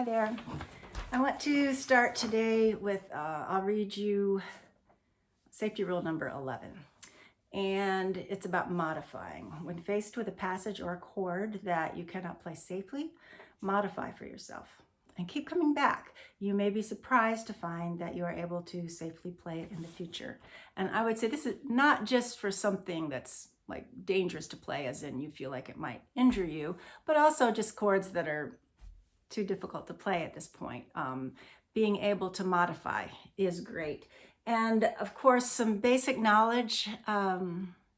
Hi there. I want to start today with, I'll read you safety rule number 11. And it's about modifying. When faced with a passage or a chord that you cannot play safely, modify for yourself and keep coming back. You may be surprised to find that you are able to safely play it in the future. And I would say this is not just for something that's like dangerous to play, as in you feel like it might injure you, but also just chords that are too difficult to play at this point. Being able to modify is great. And of course, some basic knowledge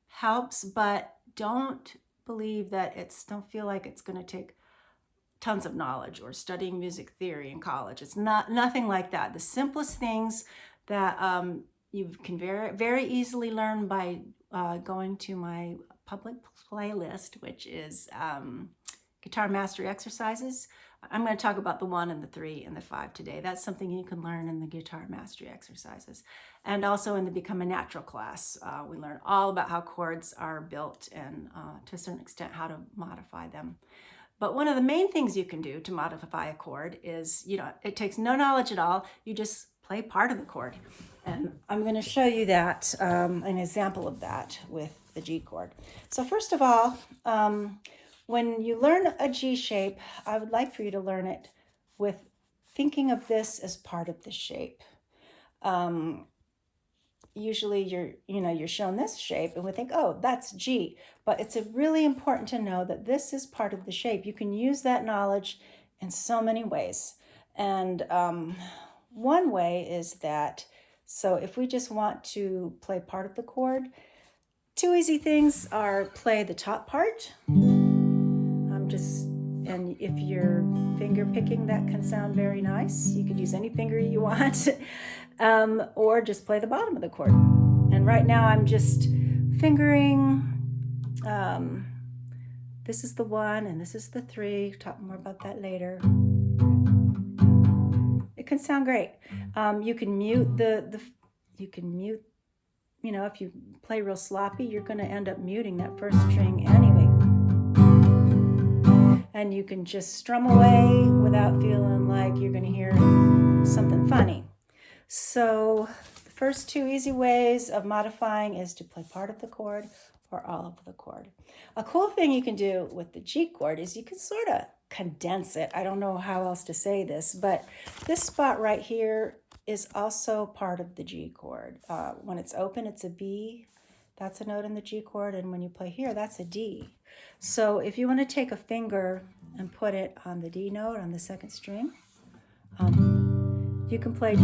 helps, but don't believe that don't feel like it's going to take tons of knowledge or studying music theory in college. It's nothing like that. The simplest things that you can very easily learn by going to my public playlist, which is Guitar Mastery Exercises. I'm going to talk about the 1 and the 3 and the 5 today. That's something you can learn in the Guitar Mastery Exercises. And also in the Become a Natural class, we learn all about how chords are built and to a certain extent how to modify them. But one of the main things you can do to modify a chord is, it takes no knowledge at all. You just play part of the chord. And I'm going to show you that, an example of that with the G chord. So first of all, when you learn a G shape, I would like for you to learn it with thinking of this as part of the shape. Usually you're shown this shape and we think, oh, that's G. But it's really important to know that this is part of the shape. You can use that knowledge in so many ways. And one way is that, so if we just want to play part of the chord, two easy things are play the top part. And if you're finger picking, that can sound very nice. You could use any finger you want, or just play the bottom of the chord. And right now I'm just fingering, this is the 1 and this is the 3. Talk more about that later. It can sound great. You can mute if you play real sloppy, you're going to end up muting that first string anyway. And you can just strum away without feeling like you're going to hear something funny. So the first two easy ways of modifying is to play part of the chord or all of the chord. A cool thing you can do with the G chord is you can sort of condense it. I don't know how else to say this, but this spot right here is also part of the G chord. When it's open, it's a B. That's a note in the G chord. And when you play here, that's a D. So if you want to take a finger and put it on the D note on the second string, you can play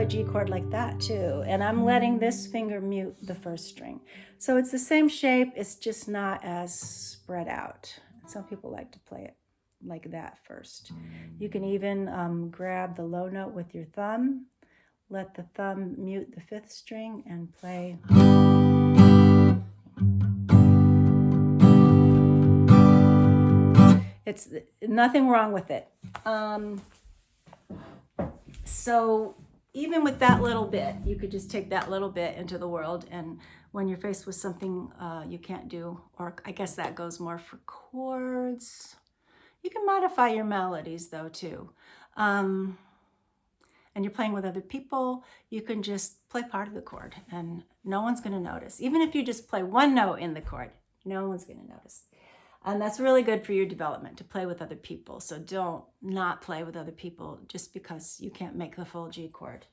G chord like that too. And I'm letting this finger mute the first string. So it's the same shape, it's just not as spread out. Some people like to play it like that first. You can even grab the low note with your thumb, let the thumb mute the 5th string and play. It's nothing wrong with it. So even with that little bit, you could just take that little bit into the world, and when you're faced with something you can't do, or I guess that goes more for chords, you can modify your melodies though too. And you're playing with other people, you can just play part of the chord and no one's going to notice. Even if you just play one note in the chord, no one's going to notice. And that's really good for your development, to play with other people. So don't not play with other people just because you can't make the full G chord.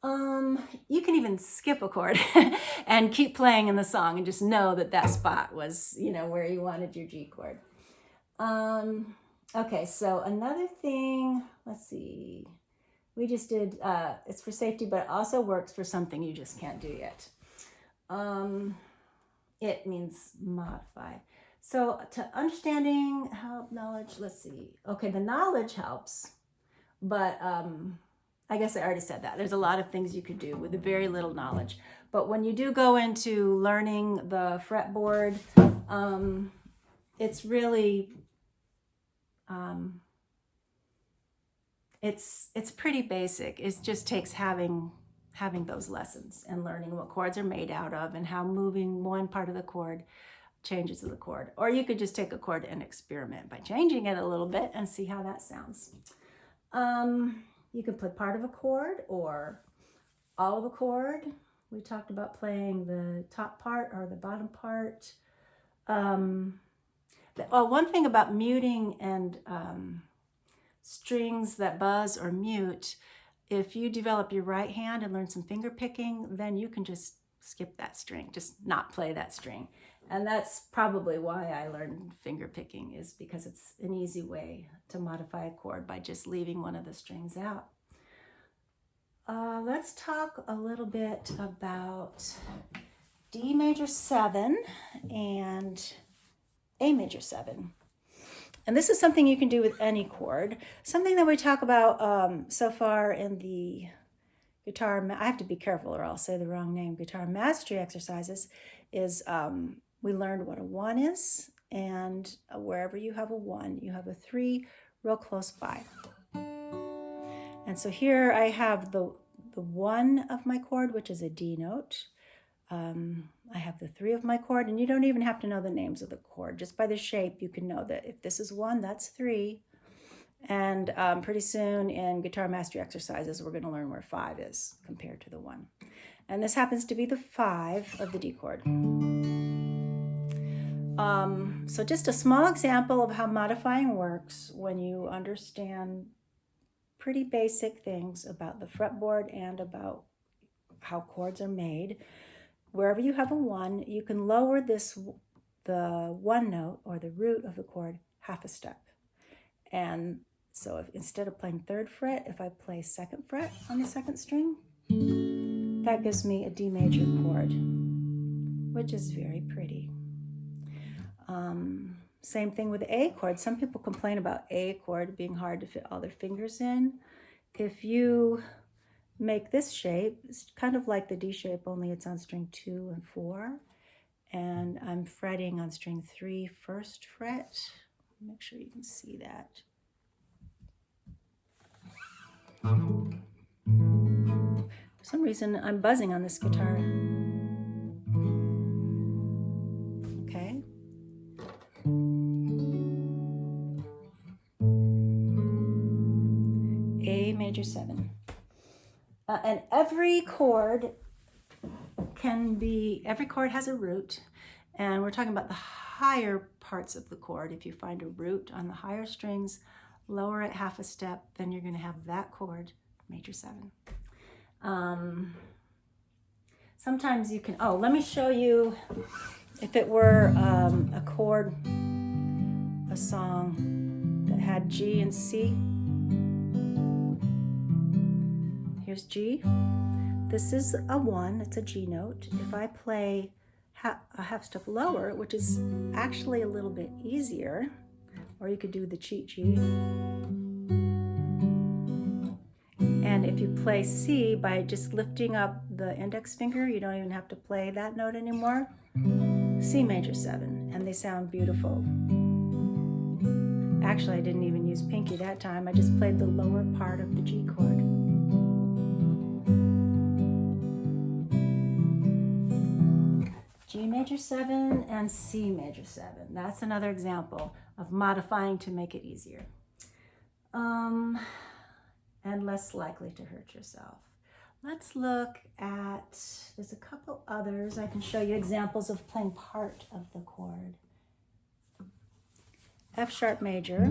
You can even skip a chord and keep playing in the song and just know that that spot was, where you wanted your G chord. Okay, so another thing, let's see. We just did, it's for safety, but it also works for something you just can't do yet. It means modify. So to understanding, help, knowledge, let's see. Okay, the knowledge helps, but I guess I already said that. There's a lot of things you could do with very little knowledge. But when you do go into learning the fretboard, it's really, it's pretty basic. It just takes having those lessons and learning what chords are made out of and how moving one part of the chord changes the chord. Or you could just take a chord and experiment by changing it a little bit and see how that sounds. You can put part of a chord or all of a chord. We talked about playing the top part or the bottom part. One thing about muting and strings that buzz or mute, if you develop your right hand and learn some finger picking, then you can just skip that string, just not play that string. And that's probably why I learned finger picking, is because it's an easy way to modify a chord by just leaving one of the strings out. Let's talk a little bit about D major 7 and A major 7. And this is something you can do with any chord. Something that we talk about so far in the guitar, I have to be careful or I'll say the wrong name, guitar mastery exercises, is we learned what a 1 is, and wherever you have a 1, you have a 3 real close by. And so here I have the 1 of my chord, which is a D note. I have the 3 of my chord, and you don't even have to know the names of the chord. Just by the shape, you can know that if this is 1, that's 3. And pretty soon in guitar mastery exercises, we're going to learn where 5 is compared to the 1. And this happens to be the 5 of the D chord. So just a small example of how modifying works when you understand pretty basic things about the fretboard and about how chords are made. Wherever you have a 1, you can lower the 1 note or the root of the chord half a step. And so if instead of playing 3rd fret, if I play 2nd fret on the 2nd string, that gives me a D major chord, which is very pretty. Same thing with the A chord. Some people complain about A chord being hard to fit all their fingers in. If you make this shape, it's kind of like the D shape, only it's on string 2 and 4. And I'm fretting on string 3, 1st fret. Make sure you can see that. For some reason, I'm buzzing on this guitar. Okay. A major 7. And every chord has a root, and we're talking about the higher parts of the chord. If you find a root on the higher strings, lower it half a step, then you're going to have that chord, major 7. Sometimes you can, let me show you, if it were a chord, a song that had G and C. Here's G. This is a 1, it's a G note. If I play a half step lower, which is actually a little bit easier, or you could do the cheat G. And if you play C by just lifting up the index finger, you don't even have to play that note anymore. C major 7, and they sound beautiful. Actually, I didn't even use pinky that time. I just played the lower part of the G chord. G major 7 and C major 7. That's another example of modifying to make it easier. And less likely to hurt yourself. Let's look at, there's a couple others. I can show you examples of playing part of the chord. F sharp major.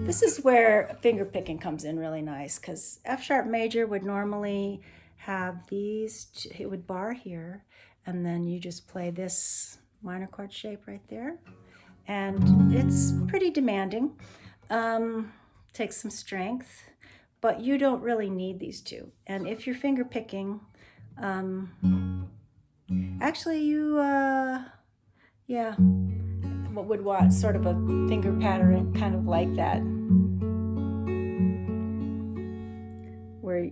This is where finger picking comes in really nice, because F sharp major would normally have these, it would bar here, and then you just play this minor chord shape right there. And it's pretty demanding, takes some strength, but you don't really need these two. And if you're finger picking, actually you, would want sort of a finger pattern kind of like that, where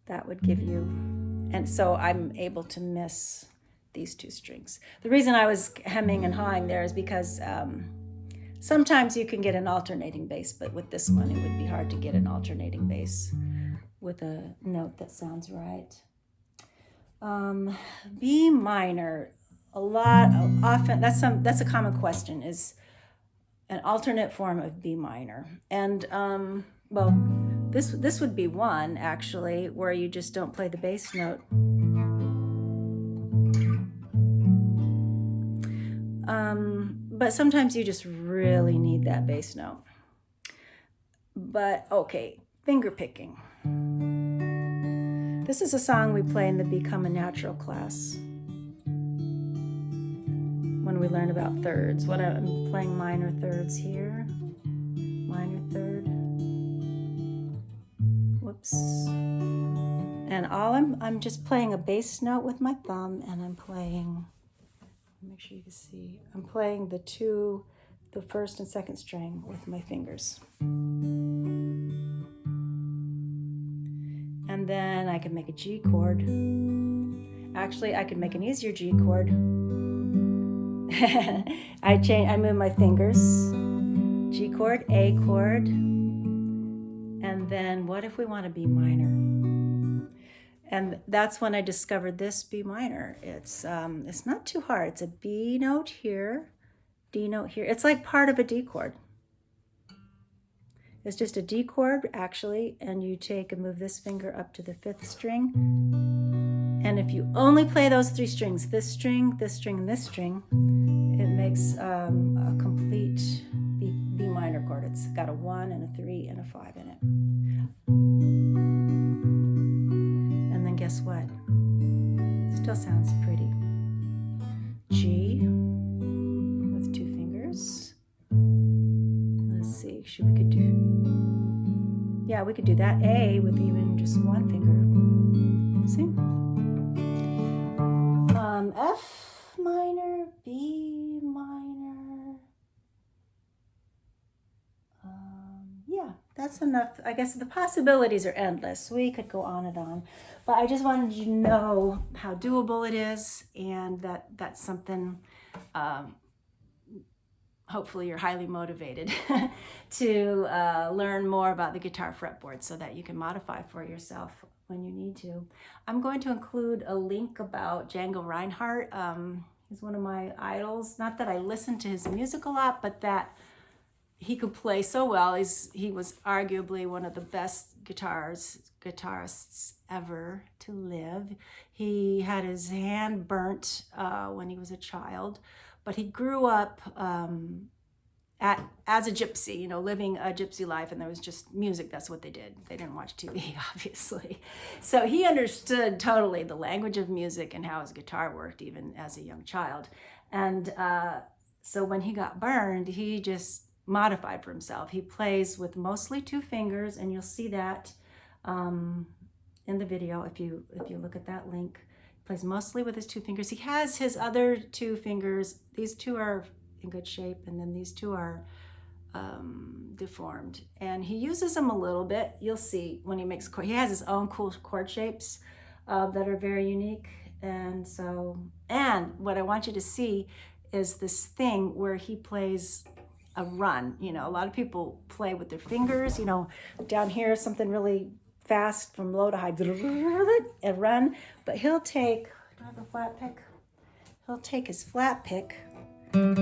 that would give you, and so I'm able to miss these two strings. The reason I was hemming and hawing there is because sometimes you can get an alternating bass, but with this one it would be hard to get an alternating bass with a note that sounds right. B minor, often that's a common question, is an alternate form of B minor. And well, this would be one actually, where you just don't play the bass note. But sometimes you just really need that bass note. But okay, finger picking. This is a song we play in the Become a Natural class when we learn about thirds. What I'm playing minor thirds here, minor third. Whoops. And I'm just playing a bass note with my thumb, and I'm playing. Make sure you can see. I'm playing the first and second string with my fingers. And then I can make a G chord. Actually, I could make an easier G chord. I move my fingers. G chord, A chord. And then what if we want a B minor? And that's when I discovered this B minor. It's not too hard. It's a B note here, D note here. It's like part of a D chord. It's just a D chord, actually, and you take and move this finger up to the 5th string. And if you only play those 3 strings, this string, this string, and this string, it makes a complete B minor chord. It's got a 1 and a 3 and a 5 in it. Guess what? Still sounds pretty. G with 2 fingers. Let's see, we could do, yeah, we could do that. A with even just 1 finger. See? F minor, B minor. Yeah, that's enough. I guess the possibilities are endless. We could go on and on. But I just wanted you to know how doable it is, and that's something, hopefully you're highly motivated to learn more about the guitar fretboard so that you can modify for yourself when you need to. I'm going to include a link about Django Reinhardt. He's one of my idols. Not that I listen to his music a lot, but that he could play so well. He was arguably one of the best guitarists ever to live. He had his hand burnt when he was a child, but he grew up as a gypsy, living a gypsy life, and there was just music. That's what they did. They didn't watch TV, obviously. So he understood totally the language of music and how his guitar worked, even as a young child. And so when he got burned, he just modified for himself. He plays with mostly 2 fingers, and you'll see that in the video if you look at that link. He plays mostly with his 2 fingers. He has his other 2 fingers. These 2 are in good shape, and then these 2 are deformed. And he uses them a little bit. You'll see when he makes chord. He has his own cool chord shapes that are very unique. And what I want you to see is this thing where he plays a run. A lot of people play with their fingers, down here, something really fast from low to high, and run. But he'll take, do I have a flat pick? He'll take his flat pick. He'll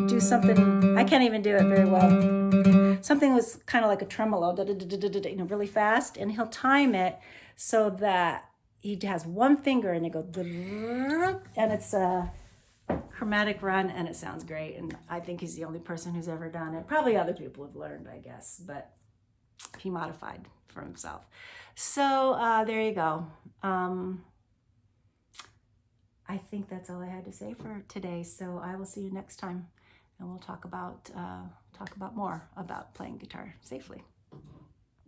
do something, I can't even do it very well. Something was kind of like a tremolo, really fast, and he'll time it so that he has 1 finger and it goes, and it's a chromatic run, and it sounds great. And I think he's the only person who's ever done it. Probably other people have learned, I guess, but he modified for himself. So there you go. I think that's all I had to say for today. So I will see you next time, and we'll talk about more about playing guitar safely.